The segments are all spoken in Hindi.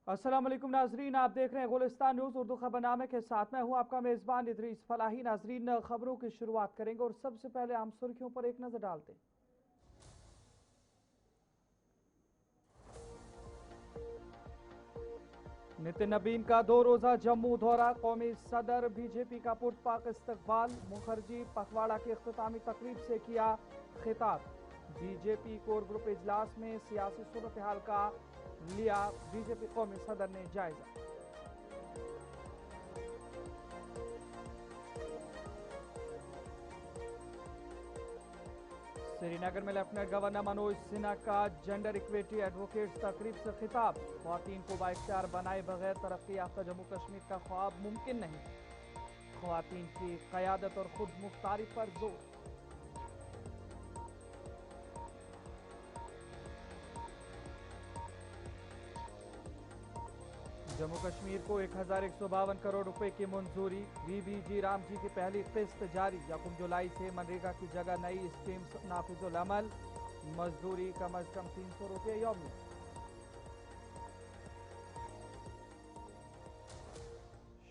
अस्सलाम वालेकुम नाजरीन, आप देख रहे हैं गुलिस्तान न्यूज़ उर्दू खबरनामे के साथ मैं हूं आपका मेज़बान इदरीस फलाही। नाजरीन, खबरों की शुरुआत करेंगे और सबसे पहले हम सुर्खियों पर एक नज़र डालते हैं। नितिन नबीन का 2 रोज़ा जम्मू दौरा, कौमी सदर बीजेपी का पुरतपाक इस्तकबाल। मुखर्जी पखवाड़ा की इख्तितामी तकरीब से किया खिताब। बीजेपी कोर ग्रुप इजलास में सियासी सूरत हाल का लिया बीजेपी कौमी सदर ने जायजा। श्रीनगर में लेफ्टिनेंट गवर्नर मनोज सिन्हा का जेंडर इक्विटी एडवोकेट्स तकरीब से खिताब। ख्वातीन को बाइख्तियार बनाए बगैर तरक्की याफ्ता जम्मू कश्मीर का ख्वाब मुमकिन नहीं। ख्वातीन की क़यादत और खुद मुख्तारी पर जोर। जम्मू कश्मीर को 1152 करोड़ रुपए की मंजूरी। बीबीजी राम जी की पहली किस्त जारी। यकम जुलाई से मनरेगा की जगह नई स्कीम्स नाफिजुल अमल। मजदूरी कम अज कम 300 रुपये यौमी।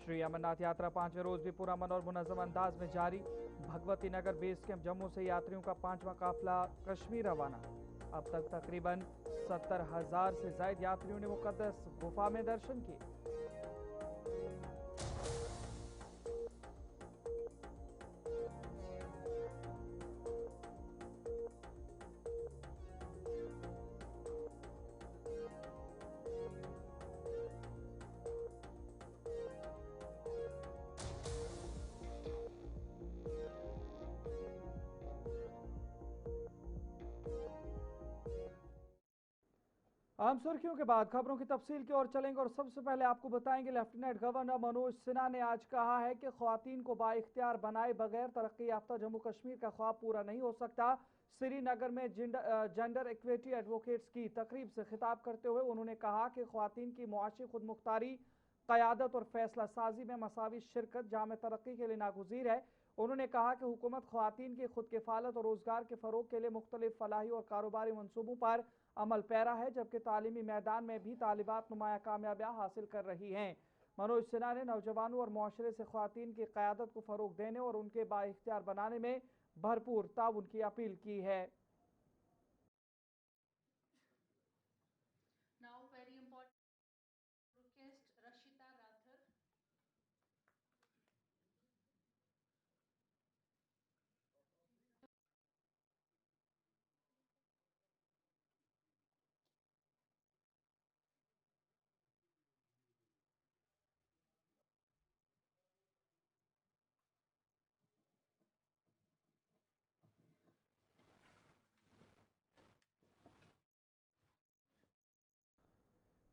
श्री अमरनाथ यात्रा 5वें रोज भी पुरअमन और मुनज़्ज़म अंदाज में जारी। भगवती नगर बेस कैंप जम्मू से यात्रियों का 5वां काफिला कश्मीर रवाना। अब तक तकरीबन 70,000 से ज्यादा यात्रियों ने मुक़द्दस गुफा में दर्शन किए। आम सुर्खियों के बाद खबरों की तफसील की ओर चलेंगे और सबसे पहले आपको बताएंगे लेफ्टिनेंट गवर्नर मनोज सिन्हा ने आज कहा है कि ख्वातीन को बाइख्तियार बनाए बगैर तरक्की याफ्ता जम्मू कश्मीर का ख्वाब पूरा नहीं हो सकता। श्रीनगर में जेंडर इक्विटी एडवोकेट्स की तकरीब से खिताब करते हुए उन्होंने कहा कि ख्वातीन की मुआशी खुद मुख्तारी, क़यादत और फैसला साजी में मसावी शिरकत जाम तरक्की के लिए नागुज़ीर है। उन्होंने कहा कि हुकूमत ख्वातीन की खुद किफ़ालत और रोज़गार के फ़रोग के लिए मुख्तलिफ फलाही और कारोबारी मनसूबों पर अमल पैरा है, जबकि तालीमी मैदान में भी तालिबात नुमाया कामयाबियाँ हासिल कर रही हैं। मनोज सिन्हा ने नौजवानों और मुआशरे से ख्वातीन की क़यादत को फ़रोग देने और उनके बाइख्तियार बनाने में भरपूर ताउन की अपील की है।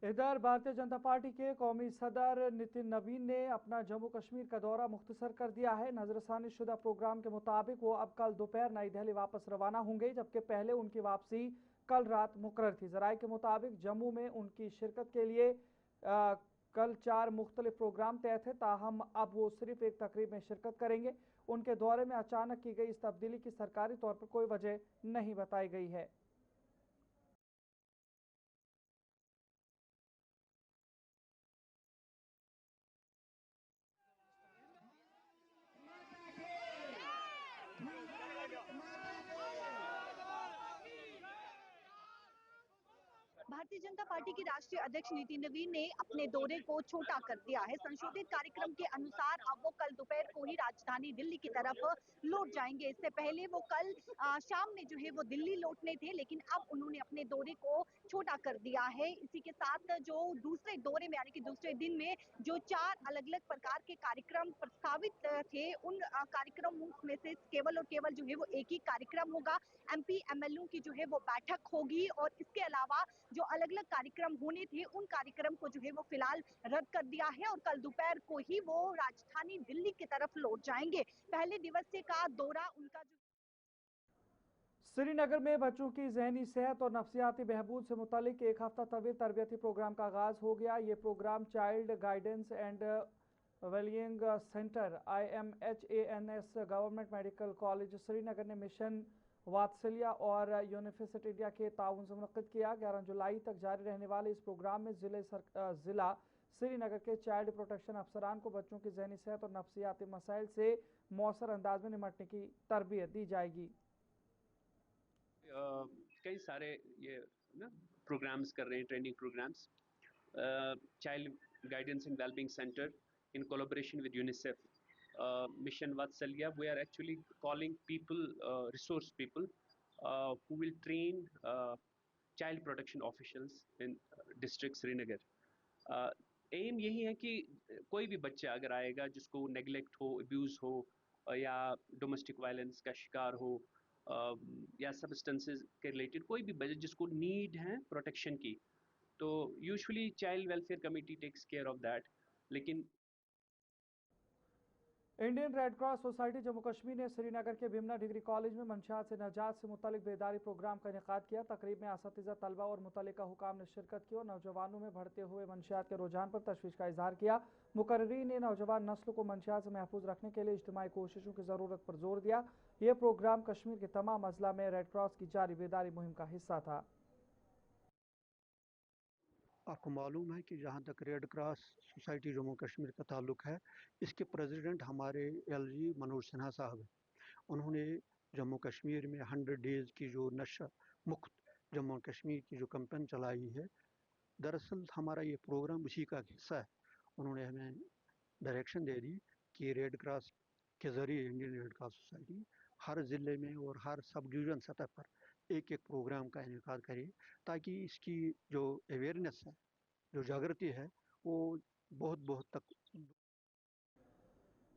इधर भारतीय जनता पार्टी के कौमी सदर नितिन नबीन ने अपना जम्मू कश्मीर का दौरा मुख्तसर कर दिया है। नजरसानी शुदा प्रोग्राम के मुताबिक वो अब कल दोपहर नई दिल्ली वापस रवाना होंगे, जबकि पहले उनकी वापसी कल रात मुकर्रर थी। जराये के मुताबिक जम्मू में उनकी शिरकत के लिए कल 4 मुख्तलिफ प्रोग्राम तय थे, ताहम अब वो सिर्फ एक तकरीब में शिरकत करेंगे। उनके दौरे में अचानक की गई इस तब्दीली की सरकारी तौर पर कोई वजह नहीं बताई गई है। भारतीय जनता पार्टी के राष्ट्रीय अध्यक्ष नितिन नवीन ने अपने दौरे को छोटा कर दिया है। संशोधित कार्यक्रम के अनुसार अब वो कल दोपहर को ही राजधानी दिल्ली की तरफ लौट जाएंगे। इससे पहले वो कल शाम में जो है वो दिल्ली लौटने थे, लेकिन अब उन्होंने अपने दौरे को छोटा कर दिया है। इसी के साथ जो दूसरे दौरे में यानी कि दूसरे दिन में जो 4 अलग अलग प्रकार के कार्यक्रम प्रस्तावित थे, उन कार्यक्रमों में से केवल और केवल जो है वो एक ही कार्यक्रम होगा। एमपी एमएलओ की जो है वो बैठक होगी और इसके अलावा जो अलग अलग कार्यक्रम होने थे उन कार्यक्रम को जो है वो फिलहाल रद्द कर दिया है और कल दोपहर को ही वो राजधानी दिल्ली की तरफ लौट जाएंगे। पहले दिवस का दौरा उनका जो श्रीनगर में बच्चों की जहनी सेहत और नफ्सियाती बहबूद से मुतालिक एक हफ्ता तवील तरबियती प्रोग्राम का आगाज हो गया। ये programme child guidance and wellbeing centre IMHANS government medical college Srinagar ने मिशन वात्सल्य और यूनिफिसिट इंडिया के ताउन से मुनक़्क़िद किया। 11 जुलाई तक जारी रहने वाले इस प्रोग्राम में ज़िला श्रीनगर के चाइल्ड प्रोटेक्शन अफसरान को बच्चों की ज़हनी सेहत और नफ्सियाती मसाइल से मौसर अंदाज में निपटने की तरबियत दी जाएगी। कई सारे ये ना प्रोग्राम्स कर रहे हैं, training programmes. Child guidance and wellbeing centre in collaboration with UNICEF, Mission Vatsalya, we are actually calling people, resource people, who will train child protection officials in district Srinagar. Aim यही है कि कोई भी बच्चा अगर आएगा जिसको नेग्लेक्ट हो, अब्यूज़ हो या डोमेस्टिक वायलेंस का शिकार हो या सब्सटेंसेस के रिलेटेड कोई भी बच्चा जिसको नीड है प्रोटेक्शन की, तो usually child welfare committee takes care of that. लेकिन Indian Red Cross Society Jammu Kashmir ने श्रीनगर के बिमना डिग्री कॉलेज में मंशियात से नजात से मुतालिक बेदारी प्रोग्राम का इनेकाद किया। तकरीब में असातिज़ा, तलबा और मुतल्लिका हुकाम ने शिरकत की और नौजवानों में बढ़ते हुए मंशियात के रुझान पर तशवीश का इजहार किया। मुकर्रीरीन ने नौजवान नस्ल को मंशियात से महफूज रखने के लिए इज्तिमाई कोशिशों की ज़रूरत पर जोर दिया। यह प्रोग्राम कश्मीर के तमाम अजला में रेड क्रॉस की जारी बेदारी मुहिम का हिस्सा था। आपको मालूम है कि जहाँ तक red Cross Society Jammu Kashmir का ताल्लुक़ है, इसके प्रेसिडेंट हमारे LG मनोज सिन्हा साहब हैं। उन्होंने जम्मू कश्मीर में 100 डेज़ की जो नशा मुक्त जम्मू कश्मीर की जो कैंपेन चलाई है, दरअसल हमारा ये प्रोग्राम उसी का हिस्सा है। उन्होंने हमें डायरेक्शन दे दी कि रेड क्रॉस के ज़रिए इंडियन रेड क्रॉस सोसाइटी हर ज़िले में और हर सब डिवीज़न सतह पर एक एक प्रोग्राम का इनेकाद करे, ताकि इसकी जो अवेयरनेस है, जो जागृति है, वो बहुत तक।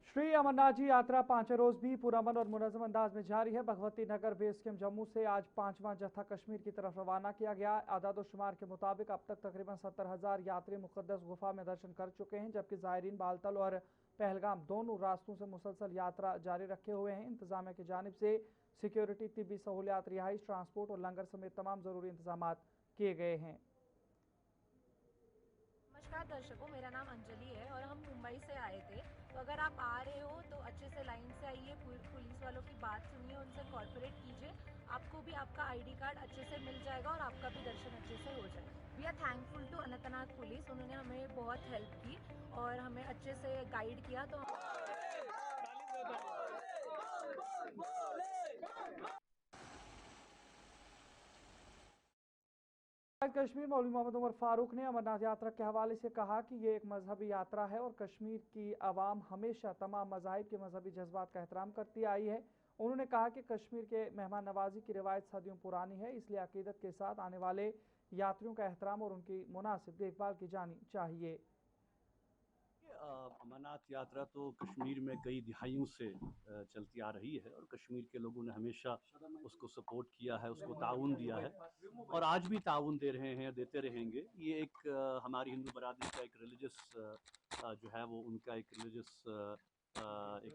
श्री अमरनाथ जी यात्रा 5 रोज भी पुरअमन और मुनज़्ज़म अंदाज में जारी है। भगवती नगर बेस कैंप जम्मू से आज 5वां जत्था कश्मीर की तरफ रवाना किया गया। आदाद शुमार के मुताबिक अब तक तकरीबन 70,000 यात्री मुक़द्दस गुफा में दर्शन कर चुके हैं, जबकि ज़ायरीन बालतल और पहलगाम दोनों रास्तों से मुसलसल यात्रा जारी रखे हुए हैं। इंतजामिया की जानिब से सिक्योरिटी, तिब्बी सहूलियात, रिहाइश, ट्रांसपोर्ट और लंगर समेत तमाम ज़रूरी इंतजाम किए गए हैं। नमस्कार दर्शकों, मेरा नाम अंजलि है और हम मुंबई से आए थे। तो अगर आप आ रहे हो तो अच्छे से लाइन से आइए, पुलिस वालों की बात सुनिए, उनसे कॉर्पोरेट कीजिए। आपको भी आपका ID कार्ड अच्छे से मिल जाएगा और आपका भी दर्शन अच्छे से हो जाएगा। We are thankful to Anantnag police, उन्होंने हमें बहुत हेल्प की और हमें अच्छे से गाइड किया। तो कश्मीर मौलवी मोहम्मद उमर फारूक ने अमरनाथ यात्रा के हवाले से कहा कि ये एक मजहबी यात्रा है और कश्मीर की आवाम हमेशा तमाम मज़ाहिब के मजहबी जज्बात का एहतराम करती आई है। उन्होंने कहा कि कश्मीर के मेहमान नवाजी की रिवायत सदियों पुरानी है, इसलिए अकीदत के साथ आने वाले यात्रियों का एहतराम और उनकी मुनासिब देखभाल की जानी चाहिए। अमरनाथ यात्रा तो कश्मीर में कई दिहाइयों से चलती आ रही है और कश्मीर के लोगों ने हमेशा उसको सपोर्ट किया है, उसको ताउन दिया है और आज भी ताउन दे रहे हैं, देते रहेंगे। ये एक हमारी हिंदू बरादरी का एक रिलीजियस जो है वो उनका एक रिलीजियस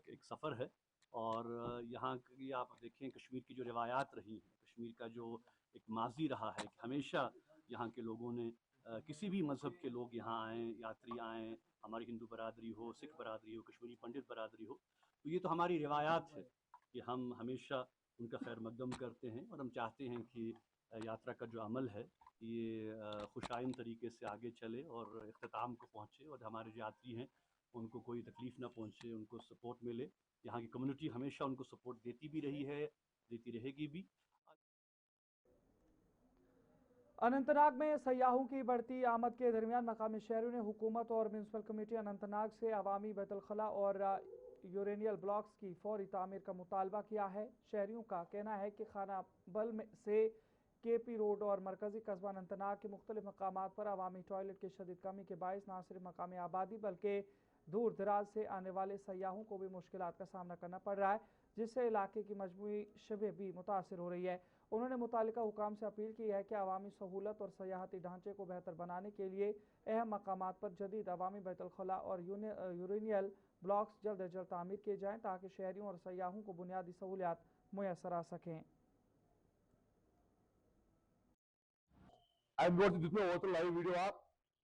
एक सफ़र है। और यहाँ की आप देखें कश्मीर की जो रिवायात रही हैं, कश्मीर का जो एक माजी रहा है कि हमेशा यहाँ के लोगों ने किसी भी मज़हब के लोग यहाँ आएँ, यात्री आएँ, हमारी हिंदू बरादरी हो, सिख बरादरी हो, कश्मीरी पंडित बरादरी हो, तो ये तो हमारी रिवायात है कि हम हमेशा उनका खैर मकदम करते हैं और हम चाहते हैं कि यात्रा का जो अमल है ये खुशाइन तरीके से आगे चले और इख्तिताम को पहुँचे और हमारे जो यात्री हैं उनको कोई तकलीफ़ ना पहुँचे, उनको सपोर्ट मिले। यहाँ की कम्युनिटी हमेशा उनको सपोर्ट देती भी रही है, देती रहेगी भी। अनंतनाग में सयाहों की बढ़ती आमद के दरमियान मकामी शहरों ने हुकूमत और म्यूनसिपल कमेटी अनंतनाग से अवामी बैतुलखला और यूरेनियल ब्लॉक्स की फौरी तामीर का मुतालबा किया है। शहरियों का कहना है कि खाना बल से KP रोड और मरकजी कस्बा अनंतनाग के मुख्तलिफ मकामात पर अवामी टॉयलेट की शदीद कमी के बायस न सिर्फ मकामी आबादी बल्कि दूर दराज से आने वाले सयाहों को भी मुश्किलात का सामना करना पड़ रहा है, जिससे इलाके की मजमूई शबे भी मुतासर हो रही है। उन्होंने मुतालिका हुकाम से अपील की है कि अवामी सहूलत और सयाहती ढांचे को बेहतर बनाने के लिए अहम मकामात पर जदीद अवामी बैतुलखला और यूरेनियल ब्लॉक्स जल्द अज जल्द तामीर किए जाएँ ताकि शहरियों और सयाहों को बुनियादी सहूलियात मुयसर आ सकें। लाइव वीडियो आप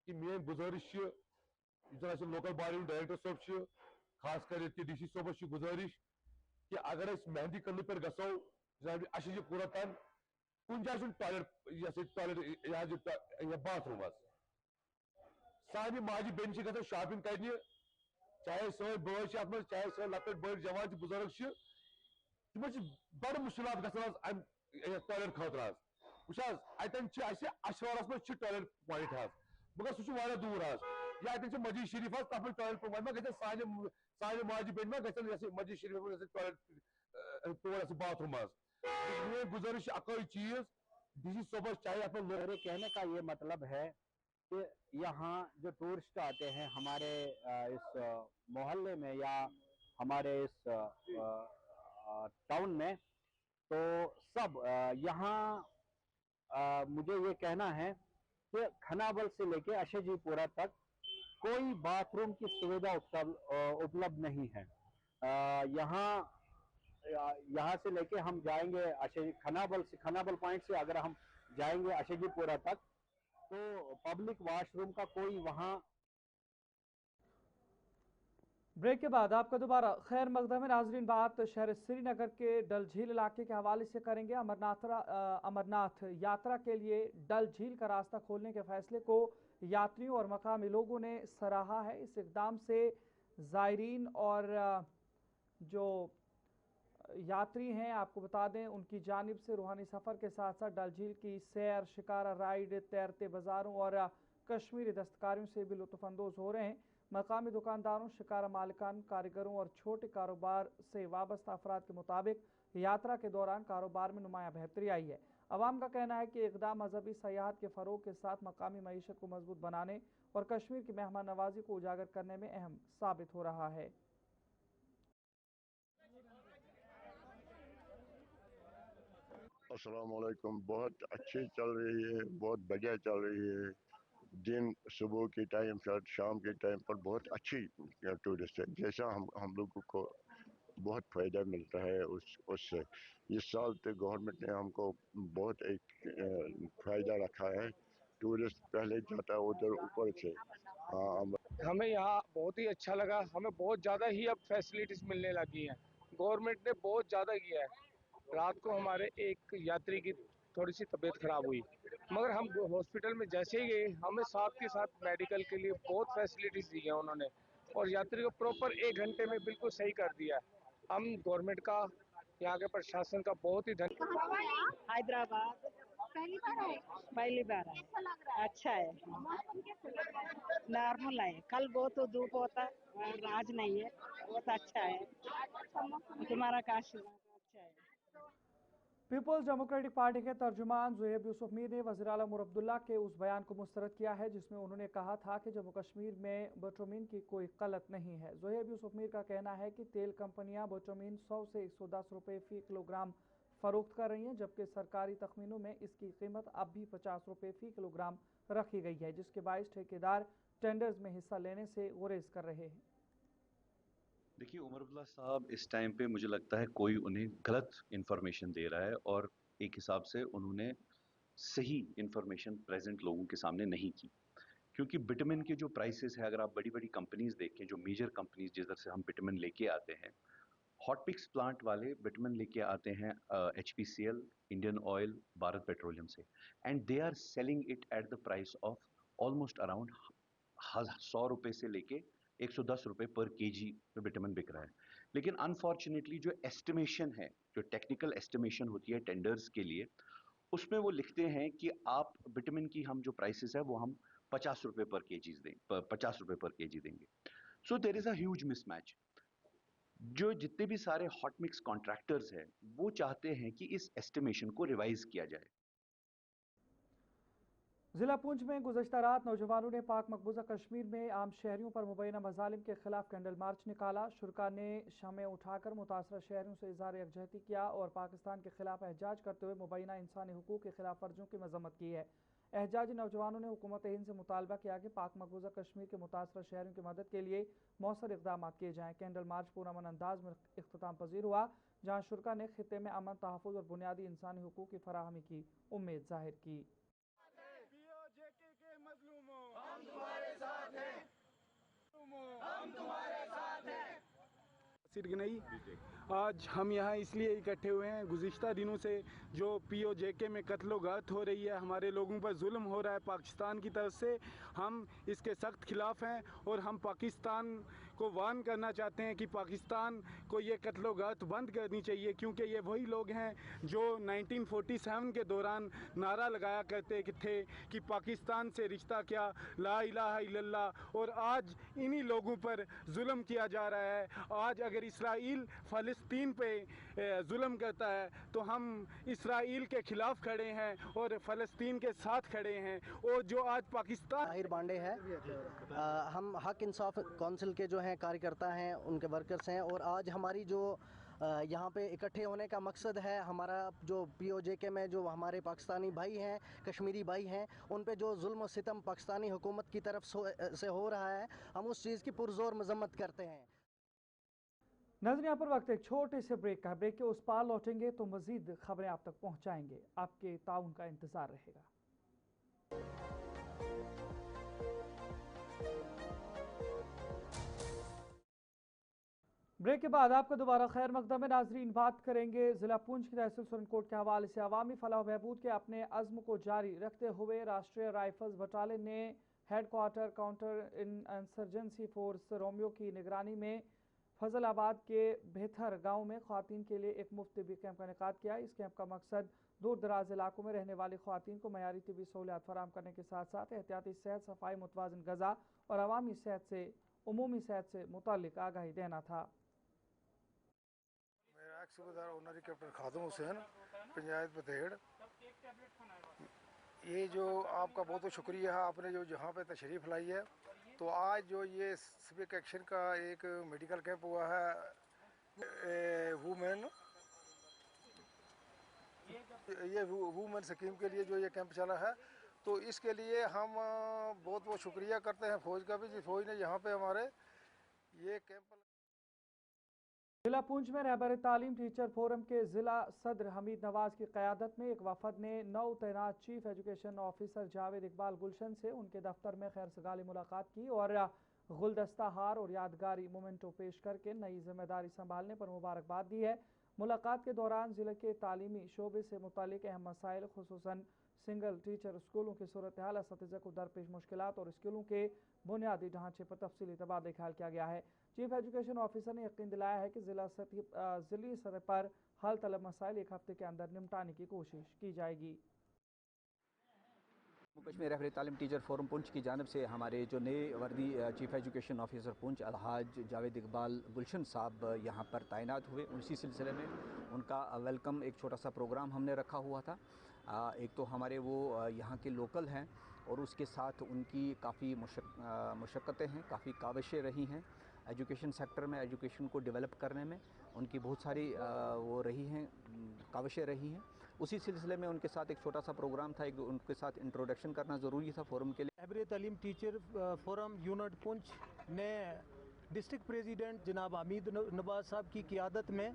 कि मेन गुजारिश लोकल बॉडी डायरेक्टर साहब खास कर DC साहब गुजारिश कि अगर मेहंदी कल पे गो जनाब अशि पूरा तन कुन जाए टॉयलेट बाथरूम सानी माजी बेन ग शॉपिंग कर चाहे सो बॉय चाहे सो लकट बड़ जवान बुजुर्ग तम बड़ मुश्किल ग टॉयलेट खतर अतन अशवारस मज टॉयलेट पॉइंट मगर सह दूर या अतन मस्जिद शरीफ तथ टॉयलेट पॉइंट ग सानि माजी बेन मस्जिद शरीफ टॉयलेट तौर बाथरूम मे गुजारिश अकोई चीज डीसी सुबह चाहे मेरे कहने का ये मतलब है कि यहाँ जो टूरिस्ट आते हैं हमारे इस मोहल्ले में या हमारे इस टाउन में, तो सब यहाँ मुझे ये कहना है कि खनाबल से लेके अशजीपुरा तक कोई बाथरूम की सुविधा उपलब्ध नहीं है। यहाँ से लेके हम जाएंगे खनाबल पॉइंट से अगर हम जाएंगे अशजीपुरा तक, तो पब्लिक वॉशरूम का कोई वहाँ। ब्रेक के बाद आपका दोबारा खैर मकदम है। नाजरीन, बात शहर श्रीनगर के डल झील इलाके के हवाले से करेंगे। अमरनाथ यात्रा के लिए डल झील का रास्ता खोलने के फैसले को यात्रियों और मकामी लोगों ने सराहा है। इस इकदाम से ज़ायरीन और जो यात्री हैं, आपको बता दें, उनकी जानिब से रूहानी सफ़र के साथ साथ डल झील की सैर, शिकारा राइड, तैरते बाज़ारों और कश्मीरी दस्तकारियों से भी लुत्फ़अंदोज़ हो रहे हैं। मकामी दुकानदारों, शिकारा मालिकान, कारीगरों और छोटे कारोबार से वाबस्ता अफराद के मुताबिक यात्रा के दौरान कारोबार में नुमाया बेहतरी आई है। अवाम का कहना है कि इक़दाम मजहबी सयाहत के फ़रोग के साथ मकामी मईशत को मजबूत बनाने और कश्मीर की मेहमान नवाजी को उजागर करने में अहम साबित हो रहा है। अस्सलाम वालेकुम। बहुत अच्छी चल रही है, बहुत बढ़िया चल रही है। दिन सुबह के टाइम शाम के टाइम पर बहुत अच्छी टूरिस्ट है। जैसा हम लोगों को बहुत फ़ायदा मिलता है उससे। इस साल तो गवर्नमेंट ने हमको बहुत एक फ़ायदा रखा है। टूरिस्ट पहले जाता है उधर ऊपर से। हमें यहाँ बहुत ही अच्छा लगा। हमें बहुत ज़्यादा ही अब फैसिलिटीज़ मिलने लगी हैं। गवर्नमेंट ने बहुत ज़्यादा किया है। रात को हमारे एक यात्री की थोड़ी सी तबीयत खराब हुई, मगर हम हॉस्पिटल में जैसे ही गए, हमें साथ के साथ मेडिकल के लिए बहुत फैसिलिटीज़ दी है उन्होंने, और यात्री को प्रॉपर 1 घंटे में बिल्कुल सही कर दिया है। हम गवर्नमेंट का, यहाँ के प्रशासन का बहुत ही धन्यवाद। हैदराबाद पहली बार है। अच्छा है, नॉर्मल है। कल बहुत धूप होता और आज नहीं है, बहुत अच्छा है। तुम्हारा का आशीर्वाद अच्छा है। पीपल्स डेमोक्रेटिक पार्टी के तर्जुमान ज़ुहैब यूसुफ मीर ने वज़ीर आला उमर अब्दुल्ला के उस बयान को मुस्तरद किया है जिसमें उन्होंने कहा था कि जम्मू कश्मीर में बिटुमिन की कोई कलत नहीं है। ज़ुहैब यूसुफ मीर का कहना है कि तेल कंपनियां बिटुमिन 100 से 110 रुपये फ़ी किलोग्राम फ़रोख्त कर रही हैं, जबकि सरकारी तखमीनों में इसकी कीमत अब भी 50 रुपये फ़ी किलोग्राम रखी गई है, जिसके बायस ठेकेदार टेंडर्स में हिस्सा लेने से गुरेज कर रहे हैं। देखिए, उमर अब्दुल्ला साहब इस टाइम पे मुझे लगता है कोई उन्हें गलत इन्फॉर्मेशन दे रहा है, और एक हिसाब से उन्होंने सही इन्फॉर्मेशन प्रेजेंट लोगों के सामने नहीं की। क्योंकि बिटमिन के जो प्राइसेस है, अगर आप बड़ी बड़ी कंपनीज देखें, जो मेजर कंपनीज जिधर से हम बिटमिन लेके आते हैं, हॉटपिक्स प्लांट वाले बिटमिन लेके आते हैं HPCL, Indian Oil, Bharat petroleum से, and they are selling it at the price of almost around 100 रुपये से लेके 110 रुपये पर केजी पे विटामिन बिक रहा है। लेकिन अनफॉर्चुनेटली जो एस्टिमेशन है, जो टेक्निकल एस्टिमेशन होती है टेंडर्स के लिए, उसमें वो लिखते हैं कि आप विटामिन की हम जो प्राइसेस है वो हम 50 रुपये पर केजी देंगे। So there is a huge mismatch. जो जितने भी सारे हॉट मिक्स कॉन्ट्रैक्टर्स हैं, वो चाहते हैं कि इस एस्टिमेशन को रिवाइज किया जाए। जिला पुंछ में गुज़श्ता रात नौजवानों ने पाक मकबूजा कश्मीर में आम शहरियों पर मुबैना मजालिम के खिलाफ कैंडल मार्च निकाला। शुरका ने शमें उठाकर मुतासरा शहरियों से इज़हार यकजहती किया और पाकिस्तान के खिलाफ एहजाज करते हुए मुबैना इंसानी हुकूक के खिलाफ वर्जियों की मजम्मत की है। एहजाजी नौजवानों ने हुकूमत हिंद से मुतालबा किया कि पाक मकबूजा कश्मीर के मुतासरा शहरियों की मदद के लिए मौसर इक़दाम किए जाएँ। कैंडल मार्च पुरअमन अंदाज में इख्तिताम पजीर हुआ, जहाँ शुरका ने खित्ते में अमन, तहफ़्फ़ुज़ और बुनियादी इंसानी हुकूक की फराहमी की उम्मीद जाहिर की। हम तुम्हारे साथ हैं, हम तुम्हारे साथ हैं। सीट की नहीं, आज हम यहाँ इसलिए इकट्ठे हुए हैं, गुज़िश्ता दिनों से जो POJK में कत्लो-गारत हो रही है, हमारे लोगों पर जुल्म हो रहा है पाकिस्तान की तरफ से, हम इसके सख्त खिलाफ हैं और हम पाकिस्तान को वार्न करना चाहते हैं कि पाकिस्तान को ये कत्लो-गारत बंद करनी चाहिए, क्योंकि ये वही लोग हैं जो 1947 के दौरान नारा लगाया करते थे कि पाकिस्तान से रिश्ता क्या, ला इलाहा इल्लल्लाह, और आज इन्हीं लोगों पर जुल्म किया जा रहा है। आज अगर इसराइल फ़लस्तीन पे जुल्म करता है तो हम इसराइल के खिलाफ खड़े हैं और फ़लस्तीन के साथ खड़े हैं। और जो आज पाकिस्तान ताहिर बांडे है, हम हक इंसाफ काउंसिल के जो हैं कार्यकर्ता हैं, उनके वर्कर्स हैं, और आज हमारी जो यहाँ पे इकट्ठे होने का मकसद है, हमारा जो POJK में जो हमारे पाकिस्तानी भाई हैं, कश्मीरी भाई हैं, उन पे जो जुल्म और सितम पाकिस्तानी हुकूमत की तरफ से हो रहा है, हम उस चीज़ की पुरजोर मजम्मत करते हैं। नज़र यहाँ पर वक्त एक छोटे से ब्रेक का है। ब्रेक के उस पार लौटेंगे तो मज़ीद खबरें आप तक पहुँचाएंगे। आपके ताउन का इंतज़ार रहेगा। ब्रेक के बाद आपका दोबारा खैर मकदम है। नाजरीन, बात करेंगे ज़िला पुंछ की तहसील सुरनकोट के हवाले से। अवामी फलाह बहबूद के अपने अज़्म को जारी रखते हुए राष्ट्रीय राइफल्स बटालियन ने headquarter counter insurgency force Romeo की निगरानी में फजलाबाद के बेहतर गांव में ख़वातीन के लिए एक मुफ्त तिबी कैंप का इनेकाद किया। इस कैंप का मकसद दूर दराज इलाकों में रहने वाली ख़वातीन को मयारी तिबी सहूलियात फराहम करने के साथ साथ एहतियाती सेहत, सफाई, मुतवाज़िन ग़ज़ा और अवामी सेहत से उमूमी सेहत से मुतालिक आगाही देना था। मेरा सूबेदार ऑनरी कैप्टन खादम हुसैन, पंचायत बतेड़। ये जो आपका बहुत बहुत शुक्रिया है, आपने जो जहाँ पे तशरीफ़ लाई है। तो आज जो ये सिविक एक्शन का एक मेडिकल कैंप हुआ है वुमेन, ये वुमेन स्कीम के लिए जो ये कैंप चला है, तो इसके लिए हम बहुत बहुत शुक्रिया करते हैं फ़ौज का भी, जिस फ़ौज ने यहाँ पे हमारे ये कैंप। जिला पुंछ में रहबर तालीम टीचर फोरम के जिला सदर हमीद नवाज की क़यादत में एक वफद ने नौ तैनात chief education officer Javed Iqbal Gulshan से उनके दफ्तर में खैर सगाली मुलाकात की और गुलदस्ता हार और यादगारी मोमेंटो पेश करके नई जिम्मेदारी संभालने पर मुबारकबाद दी है। मुलाकात के दौरान ज़िले के तालीमी शोबे से मुतालिक अहम मसाइल, खुसूसन सिंगल टीचर स्कूलों की सूरत हाल, असतिज़ा को दरपेश मुश्किलात और स्कूलों के बुनियादी ढांचे पर तफसीली तबादला ख्याल किया गया है। चीफ एजुकेशन ऑफिसर ने यकीन दिलाया है कि ज़िली सतह पर हल तलब मसाइल एक हफ्ते के अंदर निपटाने की कोशिश की जाएगी। कश्मीर रहबर तालीम टीचर फोरम पुंछ की जानिब से हमारे जो नए वर्दी चीफ एजुकेशन ऑफिसर पुंछ अलहाज जावेद इकबाल गुलशन साहब यहाँ पर तैनात हुए, उसी सिलसिले में उनका वेलकम एक छोटा सा प्रोग्राम हमने रखा हुआ था। एक तो हमारे वो यहाँ के लोकल हैं और उसके साथ उनकी काफ़ी मुशक्क़तें हैं, काफ़ी काविशें रही हैं एजुकेशन सेक्टर में, एजुकेशन को डेवलप करने में उनकी बहुत सारी वो रही हैं, काविशें रही हैं। उसी सिलसिले में उनके साथ एक छोटा सा प्रोग्राम था, एक उनके साथ इंट्रोडक्शन करना ज़रूरी था फोरम के लिए। रहबर तालीम टीचर फोरम यूनिट पुंछ ने डिस्ट्रिक्ट प्रेसिडेंट जनाब हमीद नवाज साहब की क़ियादत में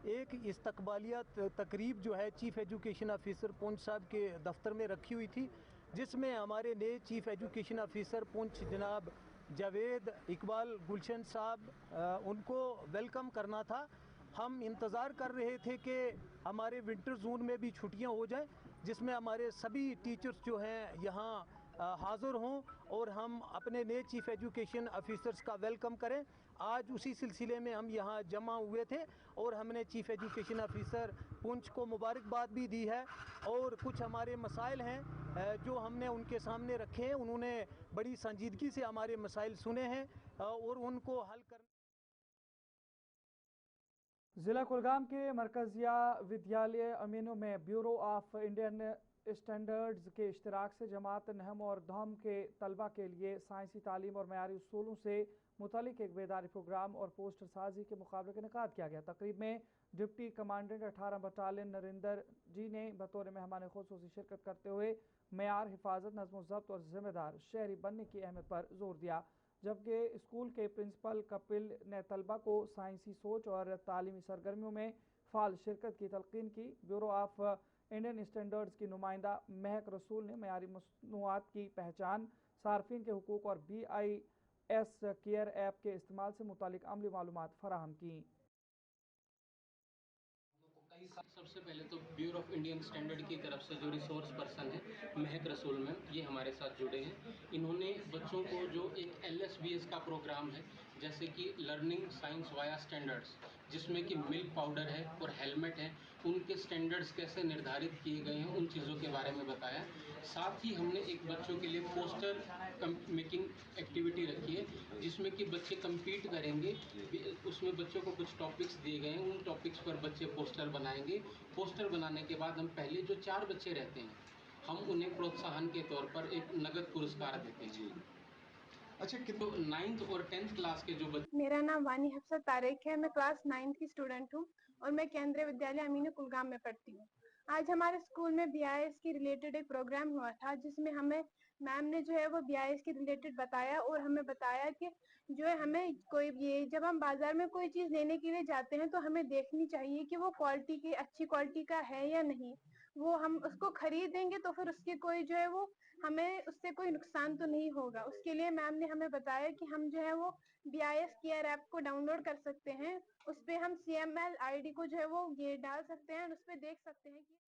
एक इस्तकबालिया तकरीब जो है चीफ़ एजुकेशन ऑफिसर पुंछ साहब के दफ्तर में रखी हुई थी, जिसमें हमारे नए चीफ़ एजुकेशन ऑफिसर पुंछ जनाब जावेद इकबाल गुलशन साहब उनको वेलकम करना था। हम इंतज़ार कर रहे थे कि हमारे विंटर जोन में भी छुट्टियां हो जाएं, जिसमें हमारे सभी टीचर्स जो हैं यहाँ हाज़िर हों और हम अपने नए चीफ़ एजुकेशन ऑफिसर्स का वेलकम करें। आज उसी सिलसिले में हम यहाँ जमा हुए थे और हमने चीफ़ एजुकेशन ऑफिसर पुंछ को मुबारकबाद भी दी है और कुछ हमारे मसाइल हैं जो हमने उनके सामने रखे हैं। उन्होंने बड़ी संजीदगी से हमारे मसाइल सुने हैं और उनको हल कर। ज़िला कुलगाम के मरकजिया विद्यालय अमीनों में ब्यूरो ऑफ इंडियन स्टैंडर्ड्स के इश्तराक से जमात नहम और दहम के तलबा के लिए साइंसी तालीम और मयारी उसूलों से मुतालिक एक बेदारी प्रोग्राम और पोस्टर साजी के मुकाबले का इनेकाद किया गया। तकरीब में डिप्टी कमांडेंट 18 बटालियन नरेंद्र जी ने बतौर मेहमान खुसूसी शिरकत करते हुए मयार, हिफाजत, नज़्म ज़ब्त और ज़िम्मेदार शहरी बनने की अहमियत पर जोर दिया, जबकि स्कूल के प्रिंसिपल कपिल ने तलबा को साइंसी सोच और तालीमी सरगर्मियों में फ़ाल शिरकत की तलकीन की। ब्यूरो ऑफ इंडियन स्टैंडर्ड्स की नुमाइंदा महक रसूल ने मयारी मसनूआत की पहचान, सार्फिन के हुकूक और BIS केयर ऐप के इस्तेमाल से मुतालिक अमली मालूमात फराहम की। सबसे पहले तो ब्यूरो ऑफ इंडियन स्टैंडर्ड की तरफ से जो रिसोर्स पर्सन है महक रसूल मैम, ये हमारे साथ जुड़े हैं। इन्होंने बच्चों को जो एक LSBS का प्रोग्राम है, जैसे कि लर्निंग साइंस वाया स्टैंडर्ड्स, जिसमें कि मिल्क पाउडर है और हेलमेट है, उनके स्टैंडर्ड्स कैसे निर्धारित किए गए हैं उन चीज़ों के बारे में बताया। साथ ही हमने एक बच्चों के लिए पोस्टर मेकिंग एक्टिविटी रखी है, जिसमें कि बच्चे compete करेंगे। उसमें बच्चों को कुछ टॉपिक्स दिए गए हैं, उन टॉपिक्स पर बच्चे पोस्टर बनाएंगे। पोस्टर बनाने के बाद हम पहले जो 4 बच्चे रहते हैं, हम उन्हें प्रोत्साहन के तौर पर एक नगद पुरस्कार देते हैं। अच्छा, कि तो 9th और 10th क्लास के जो बच्चे। मेरा नाम वानी हफ्सा तारिक है। मैं क्लास 9th की स्टूडेंट हूँ और मैं केंद्रीय विद्यालय अमीन कुलगाम में पढ़ती हूँ। आज हमारे स्कूल में BIS की रिलेटेड एक प्रोग्राम हुआ था, जिसमें हमें मैम ने जो है वो BIS के रिलेटेड बताया और हमें बताया कि जो है हमें कोई ये जब हम बाजार में कोई चीज़ लेने के लिए जाते हैं तो हमें देखनी चाहिए कि वो क्वालिटी की अच्छी क्वालिटी का है या नहीं। वो हम उसको खरीदेंगे तो फिर उसकी कोई जो है वो हमें उससे कोई नुकसान तो नहीं होगा। उसके लिए मैम ने हमें बताया कि हम जो है वो BIS केयर ऐप को डाउनलोड कर सकते हैं। उस पे हम CML ID को जो है वो ये डाल सकते हैं और उस पे देख सकते हैं कि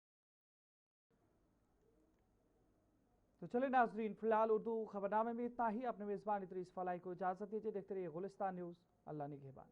तो चले नाजरीन, फिलहाल उर्दू खबरनामे में इतना ही। अपने मेज़बान इदरीस फलाई को इजाज़त दीजिए। देखते रहिए गुलिस्तान न्यूज़। अल्लाह निगहबान।